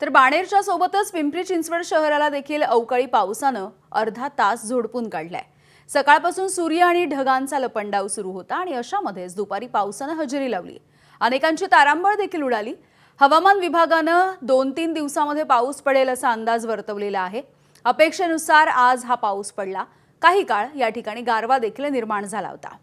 तर बाणेरच्या सोबतच पिंपरी चिंचवड शहराला देखील अवकाळी पावसानं अर्धा तास झोडपून काढलाय। सकाळपासून सूर्य आणि ढगांचा लपंडाव सुरू होता आणि अशामध्येच दुपारी पावसानं हजेरी लावली। अनेकांची तारांबळ देखील उडाली। हवामान विभागानं 2-3 दिवसांमध्ये पाऊस पडेल असा अंदाज वर्तवलेला आहे। अपेक्षेनुसार आज हा पाऊस पडला। काही काळ या ठिकाणी गारवा देखील निर्माण झाला होता।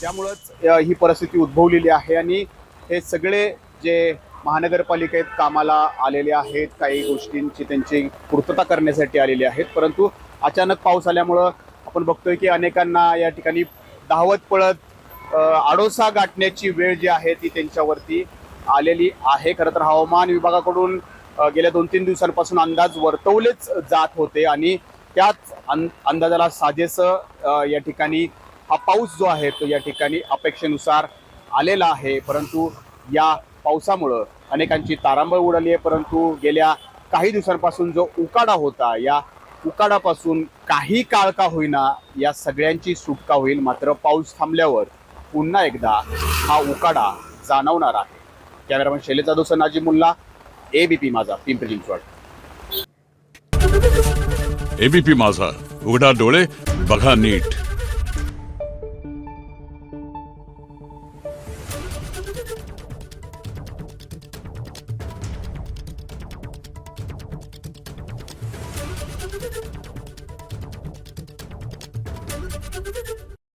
त्यामुळेच ही परिस्थिती उद्भवलेली आहे आणि हे सगळे जे महानगरपालिकेत कामाला आलेले आहेत, काही गोष्टींची त्यांची पूर्तता करण्यासाठी आलेले आहेत, परंतु अचानक पाऊस आल्यामुळं आपण बघतोय की अनेकांना या ठिकाणी धावत पळत आडोसा गाठण्याची वेळ जी आहे ती त्यांच्यावरती आलेली आहे। खरं तर हवामान विभागाकडून गेल्या 2-3 दिवसांपासून अंदाज वर्तवलेच जात होते आणि त्याच अंदाजाला साजेसं या ठिकाणी हा पाऊस जो आहे तो या ठिकाणी अपेक्षेनुसार आलेला आहे। परंतु या पावसामुळं अनेकांची तारांबळ उडाली आहे, परंतु गेल्या काही दिवसांपासून जो उकाडा होता, या उकाडापासून काही काळ का होईना या सगळ्यांची सुटका होईल। मात्र पाऊस थांबल्यावर पुन्हा एकदा हा उकाडा जाणवणार आहे। कॅमेरामन शैलेश जाधव, नाजिमुल्ला, एबीपी माझा, पिंपरी चिंचवड। एबीपी माझा, उघडा डोळे बघा नीट। Thank you.